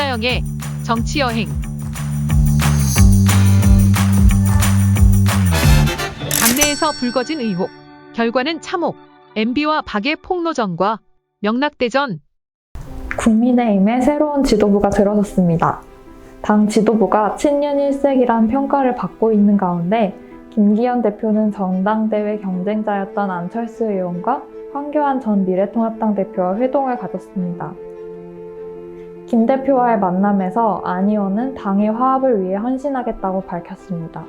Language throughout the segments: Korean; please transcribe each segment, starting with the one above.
김나영의 정치여행. 당내에서 불거진 의혹. 결과는 참혹. MB와 박의 폭로전과 명락대전. 국민의힘에 새로운 지도부가 들어섰습니다. 당 지도부가 친윤 일색이란 평가를 받고 있는 가운데 김기현 대표는 전당대회 경쟁자였던 안철수 의원과 황교안 전 미래통합당 대표와 회동을 가졌습니다. 김 대표와의 만남에서 안 의원은 당의 화합을 위해 헌신하겠다고 밝혔습니다.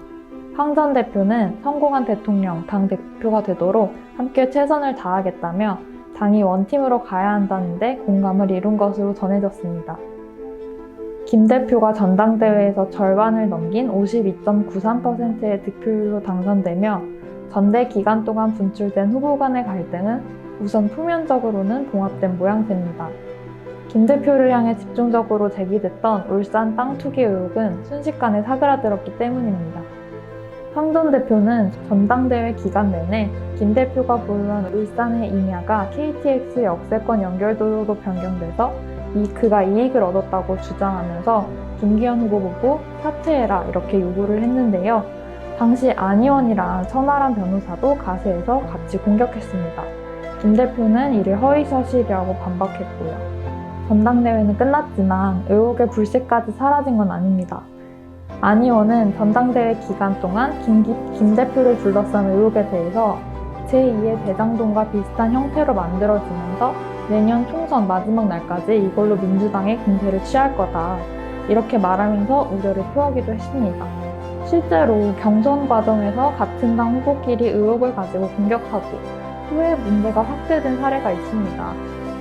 황 전 대표는 성공한 대통령, 당 대표가 되도록 함께 최선을 다하겠다며 당이 원팀으로 가야 한다는데 공감을 이룬 것으로 전해졌습니다. 김 대표가 전당대회에서 절반을 넘긴 52.93%의 득표율로 당선되며 전대 기간 동안 분출된 후보 간의 갈등은 우선 표면적으로는 봉합된 모양새입니다. 김 대표를 향해 집중적으로 제기됐던 울산 땅 투기 의혹은 순식간에 사그라들었기 때문입니다. 황 전 대표는 전당대회 기간 내내 김 대표가 보유한 울산의 임야가 KTX 역세권 연결도로로 변경돼서 그가 이익을 얻었다고 주장하면서 김기현 후보 보고 사퇴해라 이렇게 요구를 했는데요. 당시 안 의원이랑 천하람 변호사도 가세해서 같이 공격했습니다. 김 대표는 이를 허위사실이라고 반박했고요. 전당대회는 끝났지만 의혹의 불씨까지 사라진 건 아닙니다. 안 의원은 전당대회 기간 동안 김 대표를 둘러싼 의혹에 대해서 제2의 대장동과 비슷한 형태로 만들어지면서 내년 총선 마지막 날까지 이걸로 민주당의 공세를 취할 거다. 이렇게 말하면서 우려를 표하기도 했습니다. 실제로 경선 과정에서 같은 당 후보끼리 의혹을 가지고 공격하고 후에 문제가 확대된 사례가 있습니다.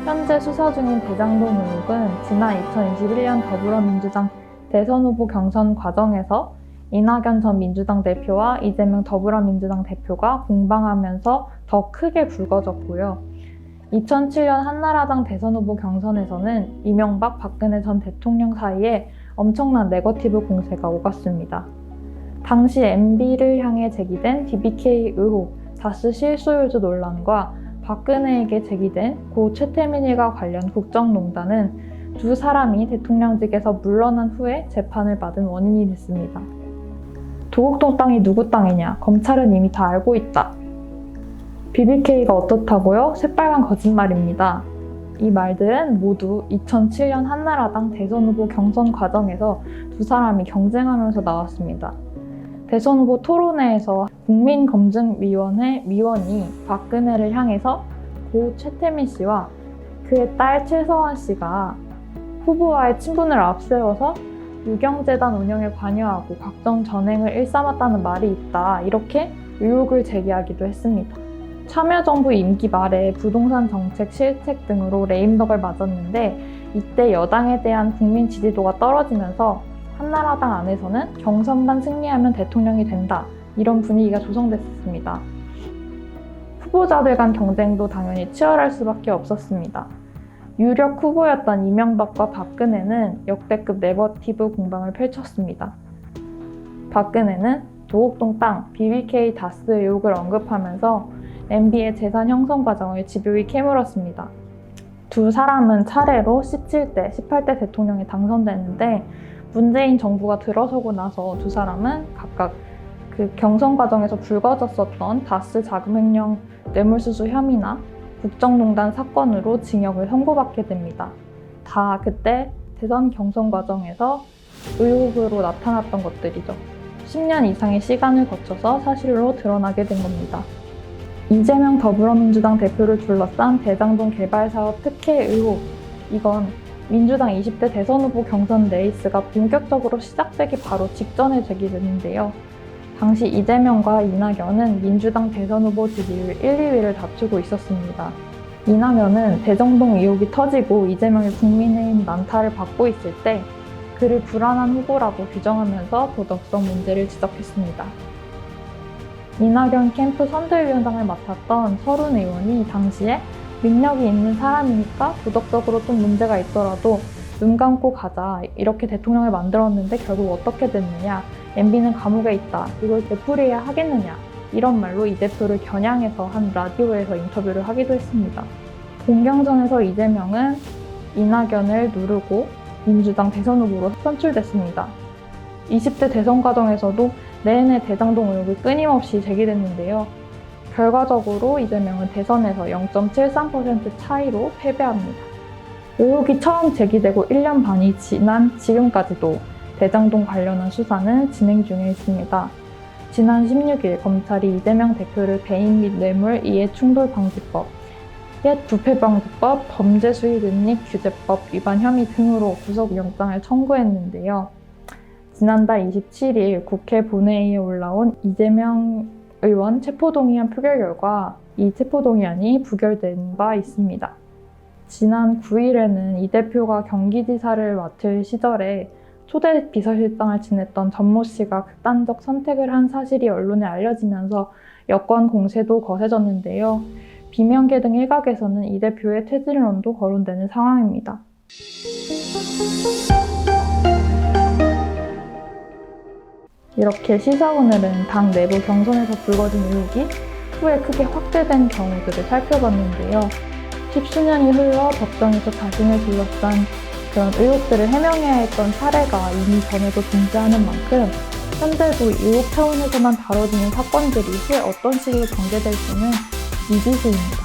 현재 수사 중인 대장동 의혹은 지난 2021년 더불어민주당 대선 후보 경선 과정에서 이낙연 전 민주당 대표와 이재명 더불어민주당 대표가 공방하면서 더 크게 불거졌고요. 2007년 한나라당 대선 후보 경선에서는 이명박, 박근혜 전 대통령 사이에 엄청난 네거티브 공세가 오갔습니다. 당시 MB를 향해 제기된 BBK 의혹, 다스 실소유주 논란과 박근혜에게 제기된 고 최태민일과 관련 국정농단은 두 사람이 대통령직에서 물러난 후에 재판을 받은 원인이 됐습니다. 도곡동 땅이 누구 땅이냐? 검찰은 이미 다 알고 있다. BBK가 어떻다고요? 새빨간 거짓말입니다. 이 말들은 모두 2007년 한나라당 대선 후보 경선 과정에서 두 사람이 경쟁하면서 나왔습니다. 대선 후보 토론회에서 국민검증위원회 위원이 박근혜를 향해서 고 최태민 씨와 그의 딸 최서원 씨가 후보와의 친분을 앞세워서 유경재단 운영에 관여하고 각종 전횡을 일삼았다는 말이 있다. 이렇게 의혹을 제기하기도 했습니다. 참여정부 임기 말에 부동산 정책 실책 등으로 레임덕을 맞았는데 이때 여당에 대한 국민 지지도가 떨어지면서 한나라당 안에서는 경선만 승리하면 대통령이 된다. 이런 분위기가 조성됐습니다. 후보자들 간 경쟁도 당연히 치열할 수밖에 없었습니다. 유력 후보였던 이명박과 박근혜는 역대급 네거티브 공방을 펼쳤습니다. 박근혜는 도곡동 땅, BBK 다스 의혹을 언급하면서 MB의 재산 형성 과정을 집요히 캐물었습니다. 두 사람은 차례로 17대, 18대 대통령이 당선됐는데 문재인 정부가 들어서고 나서 두 사람은 각각 그 경선 과정에서 불거졌었던 다스 자금횡령 뇌물수수 혐의나 국정농단 사건으로 징역을 선고받게 됩니다. 다 그때 대선 경선 과정에서 의혹으로 나타났던 것들이죠. 10년 이상의 시간을 거쳐서 사실로 드러나게 된 겁니다. 이재명 더불어민주당 대표를 둘러싼 대장동 개발 사업 특혜 의혹. 이건 민주당 20대 대선 후보 경선 레이스가 본격적으로 시작되기 바로 직전에 제기됐는데요. 당시 이재명과 이낙연은 민주당 대선 후보 지지율 1, 2위를 다투고 있었습니다. 이낙연은 대장동 의혹이 터지고 이재명이 국민의힘 난타를 받고 있을 때 그를 불안한 후보라고 규정하면서 도덕성 문제를 지적했습니다. 이낙연 캠프 선대위원장을 맡았던 서른 의원이 당시에 능력이 있는 사람이니까 도덕적으로 좀 문제가 있더라도 눈 감고 가자 이렇게 대통령을 만들었는데 결국 어떻게 됐느냐, MB는 감옥에 있다, 이걸 되풀이해야 하겠느냐 이런 말로 이 대표를 겨냥해서 한 라디오에서 인터뷰를 하기도 했습니다. 공경전에서 이재명은 이낙연을 누르고 민주당 대선 후보로 선출됐습니다. 20대 대선 과정에서도 내내 대장동 의혹이 끊임없이 제기됐는데요. 결과적으로 이재명은 대선에서 0.73% 차이로 패배합니다. 의혹이 처음 제기되고 1년 반이 지난 지금까지도 대장동 관련한 수사는 진행 중에 있습니다. 지난 16일 검찰이 이재명 대표를 배임 및 뇌물 이해충돌방지법, 옛 부패방지법, 범죄수익은닉규제법 위반 혐의 등으로 구속영장을 청구했는데요. 지난달 27일 국회 본회의에 올라온 이재명 의원 체포동의안 표결 결과 이 체포동의안이 부결된 바 있습니다. 지난 9일에는 이 대표가 경기지사를 맡을 시절에 초대 비서실장을 지냈던 전모 씨가 극단적 선택을 한 사실이 언론에 알려지면서 여권 공세도 거세졌는데요. 비명계 등 일각에서는 이 대표의 퇴진론도 거론되는 상황입니다. 이렇게 시사오늘은 당 내부 경선에서 불거진 의혹이 후에 크게 확대된 경우들을 살펴봤는데요. 십수년이 흘러 법정에서 자신을 둘러싼 그런 의혹들을 해명해야 했던 사례가 이미 전에도 존재하는 만큼 현재도 의혹 차원에서만 다뤄지는 사건들이 후에 어떤 식으로 전개될지는 미지수입니다.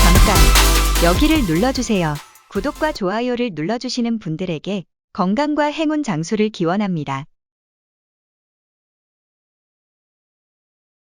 잠깐 여기를 눌러주세요. 구독과 좋아요를 눌러주시는 분들에게 건강과 행운 장수를 기원합니다.